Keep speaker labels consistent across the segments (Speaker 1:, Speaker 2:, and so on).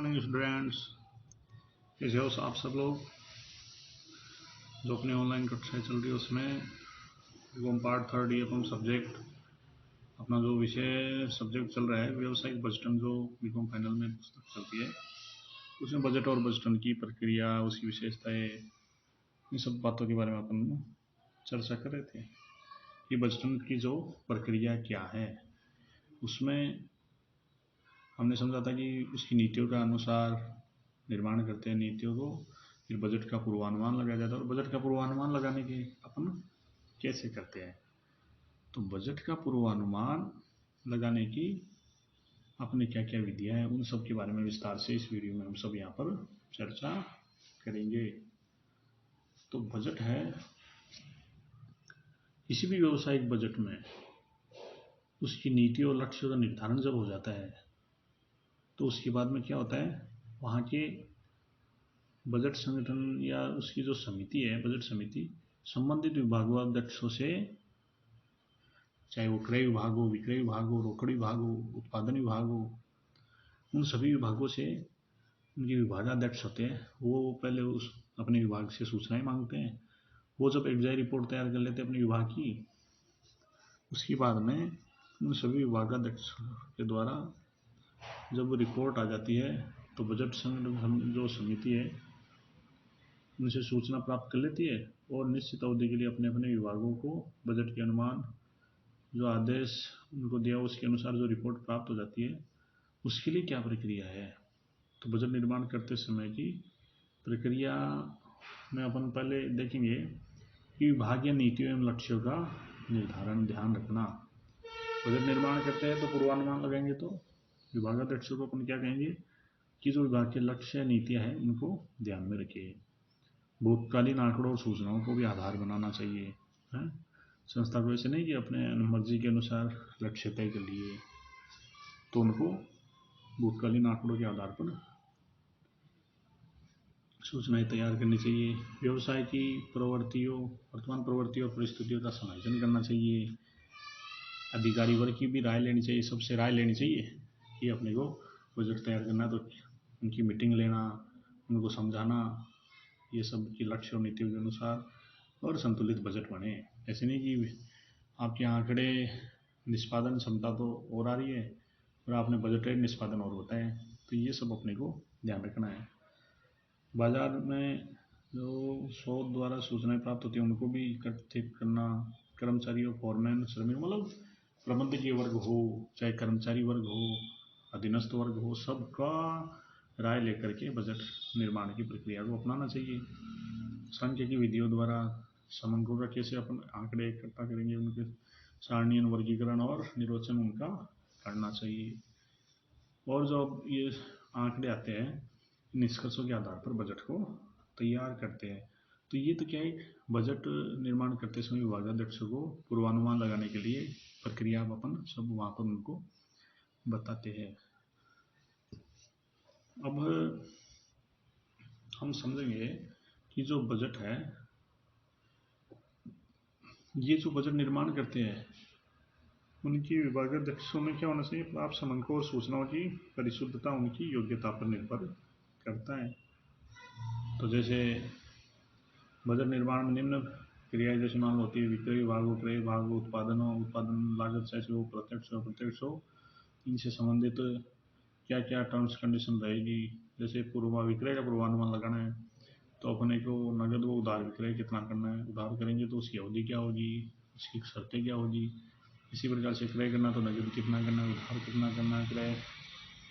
Speaker 1: Morning students, कैसे हो आप सब लोग जो अपनी ऑनलाइन कक्षाएं चल रही है उसमें एवं पार्ट थर्ड ये अपन सब्जेक्ट अपना जो विषय सब्जेक्ट चल रहा है व्यावसायिक बजटन जो बीकॉम फाइनल में पुस्तक चलती है उसमें बजट और बजटन की प्रक्रिया उसकी विशेषताएं इन सब बातों के बारे में अपन चर्चा कर रहे थे कि बजटन की जो प्रक्रिया क्या है उसमें हमने समझा था कि उसकी नीतियों के अनुसार निर्माण करते हैं नीतियों को, फिर बजट का पूर्वानुमान लगाया जाता है। और बजट का पूर्वानुमान लगाने के अपन कैसे करते हैं, तो बजट का पूर्वानुमान लगाने की अपनी क्या क्या विधियां हैं उन सब के बारे में विस्तार से इस वीडियो में हम सब यहाँ पर चर्चा करेंगे। तो बजट है, किसी भी व्यवसायिक बजट में उसकी नीति और लक्ष्य का निर्धारण जब हो जाता है तो उसके बाद में क्या होता है, वहाँ के बजट संगठन या उसकी जो समिति है बजट समिति संबंधित विभागाध्यक्षों से, चाहे वो क्रय विभाग हो, विक्रय विभाग हो, रोकड़ विभाग हो, उत्पादन विभाग हो, उन सभी विभागों से उनके विभागाध्यक्ष होते हैं वो पहले उस अपने विभाग से सूचनाएं मांगते हैं। वो जब एग्जाय रिपोर्ट तैयार कर लेते हैं अपने विभाग की, उसके बाद में उन सभी विभागाध्यक्ष के द्वारा जब रिपोर्ट आ जाती है तो बजट संगठन जो समिति है उनसे सूचना प्राप्त कर लेती है और निश्चित अवधि के लिए अपने अपने विभागों को बजट के अनुमान जो आदेश उनको दिया उसके अनुसार जो रिपोर्ट प्राप्त हो जाती है उसके लिए क्या प्रक्रिया है। तो बजट निर्माण करते समय की प्रक्रिया में अपन पहले देखेंगे कि विभाग या नीतियों एवं लक्ष्यों का निर्धारण ध्यान रखना। बजट निर्माण करते हैं तो पूर्वानुमान लगाएंगे तो विभागाध्यक्षों को अपन क्या कहेंगे कि जो विभाग के लक्ष्य या नीतियाँ हैं उनको ध्यान में रखिए। भूतकालीन आंकड़ों और सूचनाओं को भी आधार बनाना चाहिए है? संस्था को ऐसे नहीं कि अपने मर्जी के अनुसार लक्ष्य तय कर लिए, तो उनको भूतकालीन आंकड़ों के आधार पर सूचनाएं तैयार करनी चाहिए। व्यवसाय की प्रवृत्तियों, वर्तमान प्रवृत्तियों और परिस्थितियों का समायोजन करना चाहिए। अधिकारी वर्ग की भी राय लेनी चाहिए, सबसे राय लेनी चाहिए कि अपने को बजट तैयार करना, तो उनकी मीटिंग लेना, उनको समझाना, ये सब की लक्ष्य और नीतियों के अनुसार और संतुलित बजट बने। ऐसे नहीं कि आपके आंकड़े निष्पादन क्षमता तो और आ रही है और आपने बजट निष्पादन और होता है, तो ये सब अपने को ध्यान रखना है। बाजार में जो शोध द्वारा सूचनाएं प्राप्त होती है उनको भी एकत्रित करना। कर्मचारियों, फॉरमैन, श्रमिक, मतलब प्रबंधकीय वर्ग हो चाहे कर्मचारी वर्ग हो, अधीनस्थ वर्ग हो, सबका राय लेकर के बजट निर्माण की प्रक्रिया को अपनाना चाहिए। सांख्यिकी विधियों द्वारा समंकों का कैसे अपन आंकड़े इकट्ठा करेंगे, उनके सारणीय वर्गीकरण और निर्वचन उनका करना चाहिए। और जो अब ये आंकड़े आते हैं निष्कर्षों के आधार पर बजट को तैयार करते हैं। तो ये तो क्या है, बजट निर्माण करते समय विभागाध्यक्षों को पूर्वानुमान लगाने के लिए प्रक्रिया अपन सब वहाँ पर उनको बताते हैं। अब हम समझेंगे कि जो बजट है, ये जो बजट निर्माण करते हैं उनकी विभागाध्यक्षों में क्या होना चाहिए, प्राप्त समंकों और सूचनाओं की परिशुद्धता उनकी योग्यता पर निर्भर करता है। तो जैसे बजट निर्माण में निम्न क्रियाएं जैसे मांग होती है, विक्रय विभाग हो, क्रय विभाग हो, उत्पादन हो, उत्पादन लागत चाहे वो प्रत्यक्ष हो अप्रत्यक्ष हो, इनसे संबंधित क्या क्या टर्म्स कंडीशन रहेगी। जैसे विक्रय का पूर्वानुमान लगाना है तो अपने को नगद व उधार विक्रय कितना करना है, उधार करेंगे तो उसकी अवधि क्या होगी, उसकी शर्तें क्या होगी। इसी प्रकार से क्रय करना तो नगद कितना करना है, उधार कितना करना है, क्रय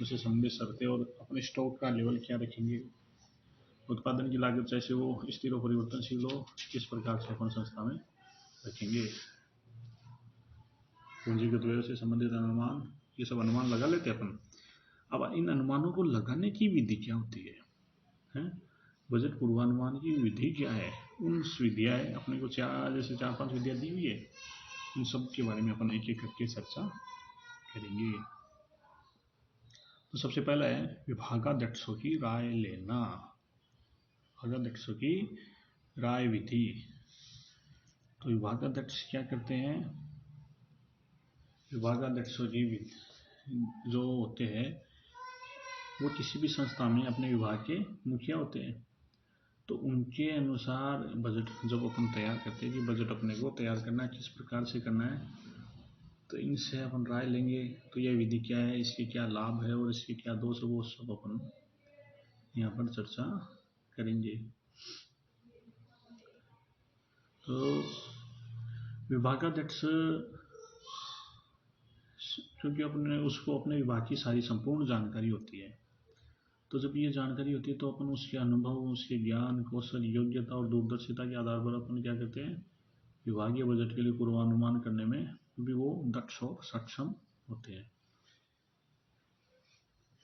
Speaker 1: उससे संबंधित शर्तें और अपने स्टॉक का लेवल क्या रखेंगे। उत्पादन की लागत जैसे वो स्थिर और परिवर्तनशील हो, किस प्रकार से अपन संस्था में रखेंगे। पूंजीगत व्यय से संबंधित अनुमान, ये सब अनुमान लगा लेते हैं अपन। अब इन अनुमानों को लगाने की विधि क्या होती है? बजट पूर्वानुमान की विधि क्या है, उन विधियाँ अपने को जैसे 4-5 विधियाँ दी हुई है, उन सब के बारे में अपन एक एक करके चर्चा करेंगे। तो सबसे पहला है विभागाध्यक्षों की राय लेना, विभागाध्यक्षों की राय विधि। तो विभागाध्यक्ष क्या करते हैं, विभागाध्यक्षों की जो होते हैं वो किसी भी संस्था में अपने विभाग के मुखिया होते हैं। तो उनके अनुसार बजट जब अपन तैयार करते हैं कि बजट अपने को तैयार करना है, किस प्रकार से करना है, तो इनसे अपन राय लेंगे। तो यह विधि क्या है, इसके क्या लाभ है और इसके क्या दोष है, वो सब अपन यहाँ पर चर्चा करेंगे। तो विभागाध्यक्ष, क्योंकि अपने उसको अपने विभाग की सारी संपूर्ण जानकारी होती है, तो जब ये जानकारी होती है तो अपन उसके अनुभव, उसके ज्ञान, कौशल, योग्यता और दूरदर्शिता के आधार पर अपन क्या कहते हैं, विभागीय बजट के लिए पूर्वानुमान करने में भी वो दक्ष और सक्षम होते हैं।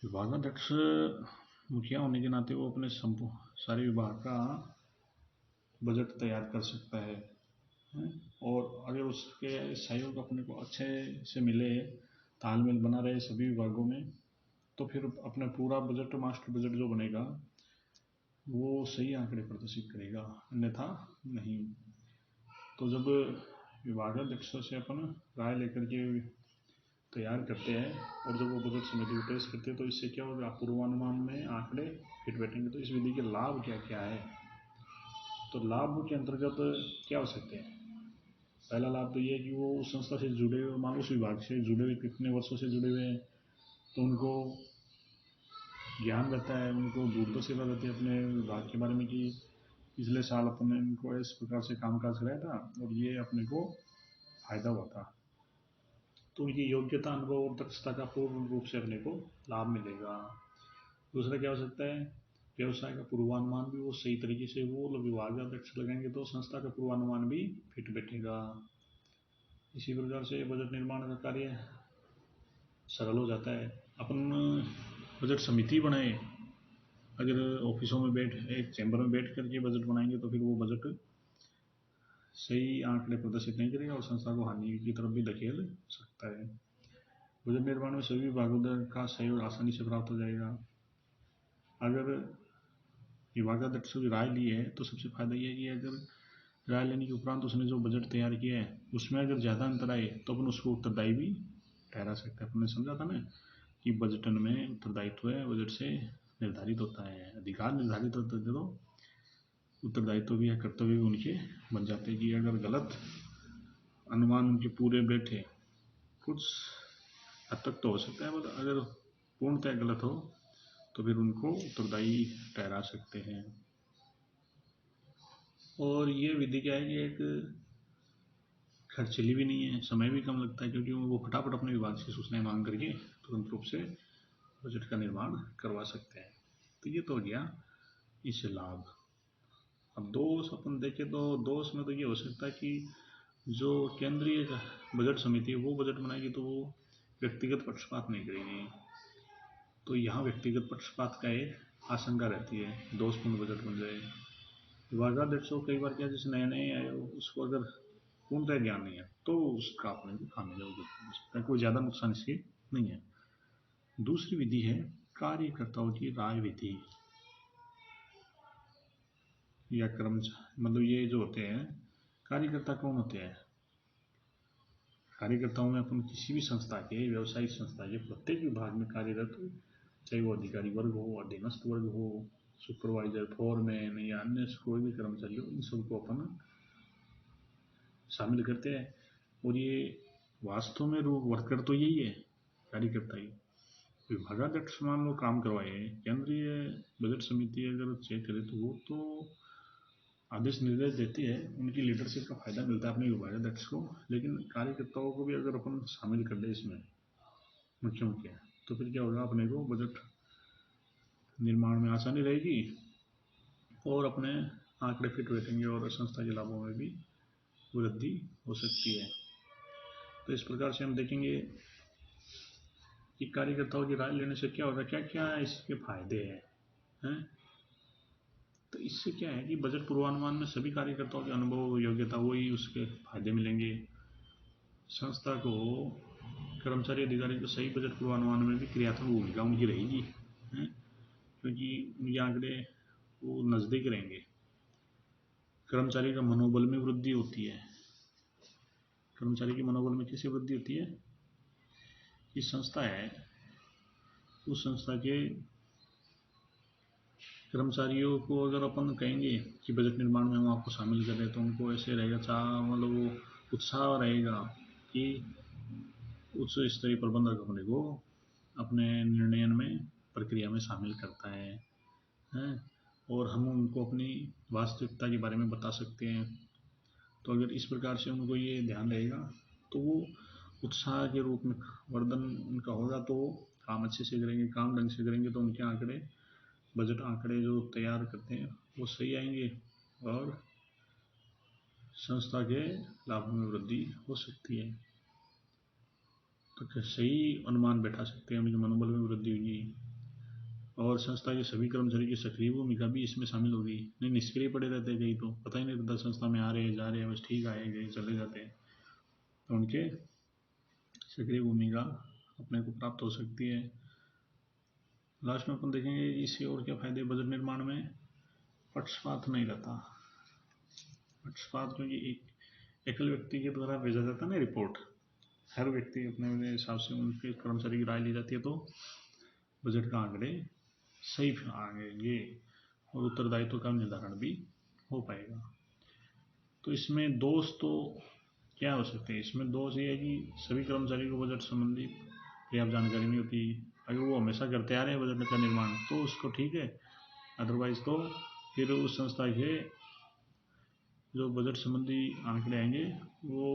Speaker 1: विभागाध्यक्ष मुखिया होने के नाते वो अपने सारे विभाग का बजट तैयार कर सकता है। और अगर उसके सहयोग अपने को अच्छे से मिले, तालमेल बना रहे सभी विभागों में, तो फिर अपना पूरा बजट, मास्टर बजट जो बनेगा वो सही आंकड़े प्रदर्शित करेगा, अन्यथा नहीं। तो जब विभागाध्यक्ष से अपन राय लेकर के तैयार करते हैं और जब वो बजट समिति को पेश करते हैं, तो इससे क्या होगा, पूर्वानुमान में आंकड़े फिट बैठेंगे। तो इस विधि के लाभ क्या क्या है, तो लाभ के अंतर्गत क्या हो सकते हैं। पहला लाभ तो ये है कि वो उस संस्था से जुड़े हुए, मान लो उस विभाग से जुड़े हुए कितने वर्षों से जुड़े हुए हैं, तो उनको ज्ञान रहता है, उनको दूरदर्शिता रहती है अपने विभाग के बारे में कि पिछले साल अपने इनको इस प्रकार से कामकाज कराया था और ये अपने को फायदा हुआ था। तो उनकी योग्यता, अनुभव और दक्षता का पूर्ण रूप से अपने को लाभ मिलेगा। दूसरा क्या हो सकता है, व्यवसाय का पूर्वानुमान भी वो सही तरीके से वो विभागाध्यक्ष लगाएंगे तो संस्था का पूर्वानुमान भी फिट बैठेगा। इसी प्रकार से बजट निर्माण का कार्य सरल हो जाता है। अपन बजट समिति बनाए, अगर ऑफिसों में बैठ, एक चैम्बर में बैठ करके बजट बनाएंगे तो फिर वो बजट सही आंकड़े प्रदर्शित नहीं करेगा और संस्था को हानि की तरफ भी धकेल सकता है। बजट निर्माण में सभी विभागों का सहयोग आसानी से प्राप्त हो जाएगा। अगर विभागाध्यक्ष की राय ली है तो सबसे फायदा ये है कि अगर राय लेने के उपरांत उसने जो बजट तैयार किया है उसमें अगर ज़्यादा अंतर आए तो अपन उसको उत्तरदायी भी ठहरा सकते हैं। अपन ने समझा था ना कि बजटन में उत्तरदायित्व है, बजट से निर्धारित होता है, अधिकार निर्धारित होते हैं, तो उत्तरदायित्व भी है, कर्तव्य भी उनके बन जाते हैं कि अगर गलत अनुमान उनके पूरे बैठे, कुछ हद तक तो हो सकता है, पर अगर पूर्णतः गलत हो तो फिर उनको उत्तरदायी ठहरा सकते हैं। और ये विधि क्या है कि एक खर्चीली भी नहीं है, समय भी कम लगता है, क्योंकि वो फटाफट अपने विभाग से सूचनाएं मांग करके तुरंत रूप से बजट का निर्माण करवा सकते हैं। तो ये तो हो गया इससे लाभ। अब दोष अपन देखें तो दोष में तो ये हो सकता है कि जो केंद्रीय बजट समिति है वो बजट बनाएगी तो वो व्यक्तिगत पक्षपात नहीं करेगी। तो यहाँ व्यक्तिगत पक्षपात का एक आशंका रहती है, दोषपूर्ण बजट बन जाए। विभागाध्यक्ष को कई बार क्या, जैसे नए नए आए उसको अगर पूर्णतः ज्ञान नहीं है तो उसका अपने को खामियाजा हो सकता है, कोई ज़्यादा नुकसान इसके नहीं है। दूसरी विधि है कार्यकर्ताओं की राय विधि या कर्मचारी, मतलब ये जो होते हैं कार्यकर्ता कौन होते हैं, कार्यकर्ताओं में अपन किसी भी संस्था के, व्यवसायिक संस्था के प्रत्येक विभाग में कार्यरत, चाहे वो अधिकारी वर्ग हो, अधीनस्थ वर्ग हो, सुपरवाइजर, फोरमैन या अन्य कोई भी कर्मचारी हो, इन सबको अपन शामिल करते हैं। और ये वास्तव में वर्कर तो यही है, कार्यकर्ता ही। विभागाध्यक्ष मान लो काम करवाए, केंद्रीय बजट समिति अगर चेक करे तो वो तो आदेश निर्देश देती है, उनकी लीडरशिप का फायदा मिलता है अपने विभागाध्यक्ष को, लेकिन कार्यकर्ताओं को भी अगर अपन शामिल कर ले इसमें मुख्य मुख्य, तो फिर क्या होगा, अपने को बजट निर्माण में आसानी रहेगी और अपने आंकड़े फिट बैठेंगे और संस्था के लाभों में भी वृद्धि हो सकती है। तो इस प्रकार से हम देखेंगे कि कार्यकर्ताओं की राय लेने से क्या होगा, क्या क्या इसके फायदे हैं। तो इससे क्या है कि बजट पूर्वानुमान में सभी कार्यकर्ताओं के अनुभव, योग्यता, वही उसके फायदे मिलेंगे। संस्था को, कर्मचारी, अधिकारी को सही बजट पूर्वानुमान में भी क्रियात्मक भूमिका उनकी रहेगी, क्योंकि उनके आंकड़े वो नज़दीक रहेंगे। कर्मचारी का मनोबल में वृद्धि होती है। कर्मचारी के मनोबल में कैसे वृद्धि होती है, कि संस्था है, उस संस्था के कर्मचारियों को अगर अपन कहेंगे कि बजट निर्माण में हम आपको शामिल कर रहे हैं तो उनको ऐसे रहेगा, मतलब वो उत्साह रहेगा कि उच्च स्तरीय प्रबंधक अपने को अपने निर्णय में प्रक्रिया में शामिल करता है। और हम उनको अपनी वास्तविकता के बारे में बता सकते हैं। तो अगर इस प्रकार से उनको ये ध्यान रहेगा तो वो उत्साह के रूप में वर्धन उनका होगा, तो काम अच्छे से करेंगे, काम ढंग से करेंगे तो उनके आंकड़े, बजट आंकड़े जो तैयार करते हैं वो सही आएंगे और संस्था के लाभ में वृद्धि हो सकती है। तो सही अनुमान बैठा सकते हैं, उनके मनोबल में वृद्धि होगी और संस्था के सभी कर्मचारी की सक्रिय भूमिका भी इसमें शामिल होगी। नहीं निष्क्रिय पड़े रहते हैं कई, तो पता ही नहीं रहता संस्था में आ रहे हैं जा रहे हैं, बस ठीक आए गए चले जाते हैं, तो उनके सक्रिय भूमिका अपने को प्राप्त हो सकती है। लास्ट में अपन देखेंगे इससे और क्या फायदे बजट निर्माण में। पक्षपात नहीं रहता। पक्षपात क्योंकि एक एकल व्यक्ति के द्वारा भेजा जाता है ना रिपोर्ट, हर व्यक्ति अपने हिसाब से उनके कर्मचारी की राय ली जाती है, तो बजट का आंकड़े सही आएंगे और उत्तरदायित्व का निर्धारण भी हो पाएगा। तो इसमें दोष तो क्या हो सकते हैं, इसमें दोष ये है कि सभी कर्मचारी को बजट संबंधी पर्याप्त जानकारी नहीं होती। अगर वो हमेशा करते आ रहे हैं बजट का निर्माण तो उसको ठीक है, अदरवाइज तो फिर उस संस्था के जो बजट संबंधी आंकड़े आएंगे वो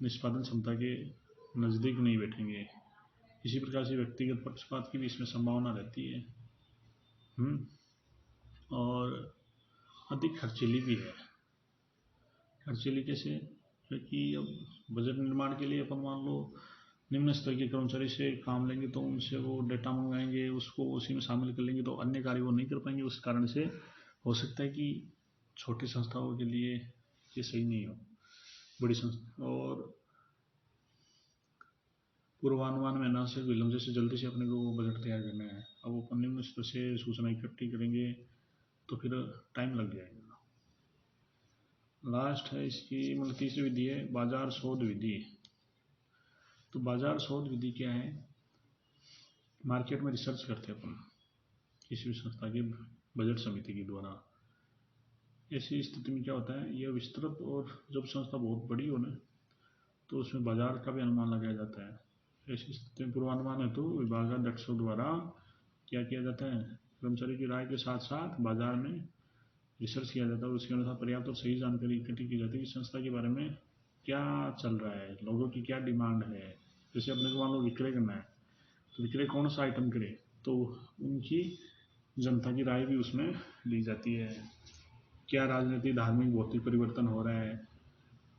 Speaker 1: निष्पादन क्षमता के नज़दीक नहीं बैठेंगे। इसी प्रकार से व्यक्तिगत पक्षपात की भी इसमें संभावना रहती है। और अधिक खर्चीली भी है। खर्चीली कैसे, क्योंकि अब बजट निर्माण के लिए अपन मान लो निम्न स्तर के कर्मचारी से काम लेंगे तो उनसे वो डेटा मंगाएंगे, उसको उसी में शामिल कर लेंगे, तो अन्य कार्य वो नहीं कर पाएंगे। उस कारण से हो सकता है कि छोटी संस्थाओं के लिए ये सही नहीं हो। बड़ी संस्था और पूर्वानुमान में ना से विलम्ब से जल्दी से अपने को बजट तैयार करना है, अब अपन निम्न स्तर से सूचना इकट्ठी करेंगे तो फिर टाइम लग जाएगा। लास्ट है इसकी मतलब तीसरी विधि है बाजार शोध विधि। तो बाजार शोध विधि क्या है, मार्केट में रिसर्च करते हैं अपन किसी भी संस्था के बजट समिति के द्वारा। ऐसी स्थिति में क्या होता है, यह विस्तृत और जब संस्था बहुत बड़ी हो ना तो उसमें बाजार का भी अनुमान लगाया जाता है। ऐसी स्थिति में पूर्वानुमान है तो विभागाध्यक्षों द्वारा क्या किया जाता है, कर्मचारी की राय के साथ साथ बाजार में रिसर्च किया जाता है, उसके अनुसार पर्याप्त और सही जानकारी इकट्ठी की जाती है कि संस्था के बारे में क्या चल रहा है, लोगों की क्या डिमांड है। जैसे अपने को मान लो विक्रय करना है तो विक्रय कौन सा आइटम करे, तो उनकी जनता की राय भी उसमें ली जाती है। क्या राजनीतिक धार्मिक भौतिक परिवर्तन हो रहा है,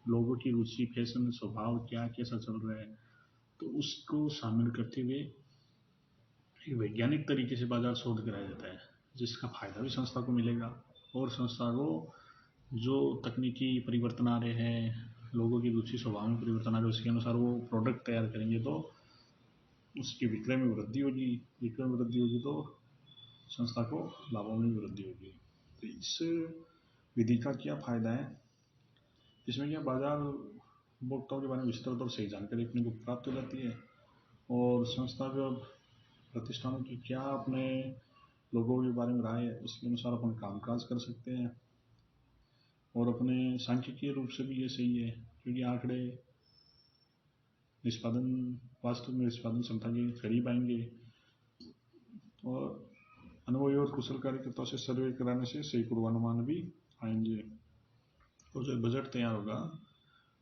Speaker 1: लोगों की रुचि फैशन स्वभाव क्या कैसा चल रहा है, तो उसको शामिल करते हुए एक वैज्ञानिक तरीके से बाजार शोध कराया जाता है, जिसका फायदा भी संस्था को मिलेगा और संस्था को जो तकनीकी परिवर्तन आ रहे हैं, लोगों की रुचि स्वभाव में परिवर्तन आ रहे हैं, उसके अनुसार वो प्रोडक्ट तैयार करेंगे तो उसकी विक्रय में वृद्धि होगी, विक्रय में वृद्धि होगी तो संस्था को लाभों में वृद्धि होगी। तो इस विधि का क्या फायदा है, इसमें क्या बाजार उपभोक्ताओं के बारे में विस्तृत और सही जानकारी अपने को प्राप्त हो जाती है और संस्था का प्रतिष्ठानों की क्या अपने लोगों के बारे में राय है, उसके अनुसार अपन कामकाज कर सकते हैं। और अपने सांख्यिकीय रूप से भी ये सही है क्योंकि आंकड़े निष्पादन वास्तव में निष्पादन क्षमता के करीब आएंगे और अनुभवी और कुशल कार्यकर्ताओं से सर्वे कराने से सही पूर्वानुमान भी आएंगे और जो बजट तैयार होगा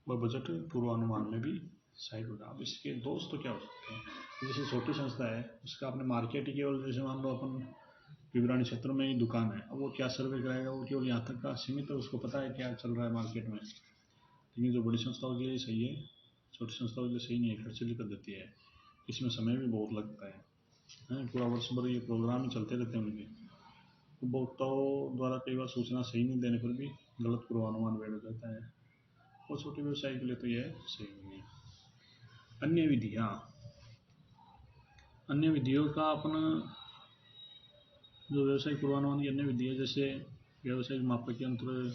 Speaker 1: वह बजट पूर्वानुमान में भी सहायक होगा। अब इसके दोष तो क्या हो सकते हैं, जैसे छोटी संस्था है उसका अपने मार्केट ही केवल, जैसे मान लो अपन विवरानी क्षेत्र में ही दुकान है, अब वो क्या सर्वे कराएगा, वो केवल यहाँ तक का सीमित है, उसको पता है क्या चल रहा है मार्केट में। लेकिन जो बड़ी संस्थाओं के लिए सही है, छोटी संस्थाओं के लिए सही नहीं है, खर्चीली पद्धति है, इसमें समय भी बहुत लगता है, पूरा वर्ष भर ये प्रोग्राम ही चलते रहते हैं उनके। उपभोक्ताओं द्वारा कई बार सूचना सही नहीं देने पर भी गलत पूर्वानुमान बैठ जाता है और छोटे व्यवसाय के लिए तो यह सही नहीं है। अन्य विधियाँ, अन्य विधियों का अपना जो व्यवसायिक पूर्वानुमान की अन्य विधि है, जैसे व्यावसायिक मापक यंत्र,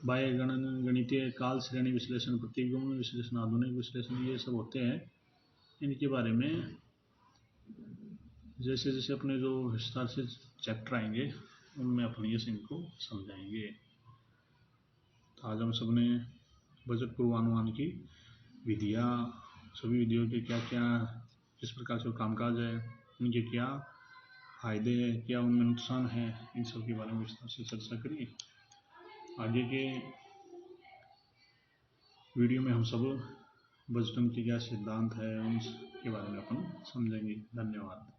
Speaker 1: बाह्य गणितीय काल श्रेणी विश्लेषण, प्रतिगमन विश्लेषण, आधुनिक विश्लेषण, ये सब होते हैं। इनके बारे में जैसे जैसे अपने जो विस्तार से चैप्टर आएंगे उनमें अपन ये इनको समझाएंगे। तो आज हम सबने बजट पूर्वानुमान की विधियाँ, सभी विधियों के क्या क्या, किस प्रकार से कामकाज है, उनके क्या फायदे हैं, क्या उनमें नुकसान है, इन सब के बारे में विस्तार से चर्चा करी। आगे के वीडियो में हम सब बजट के क्या सिद्धांत है उन के बारे में अपन समझेंगे। धन्यवाद।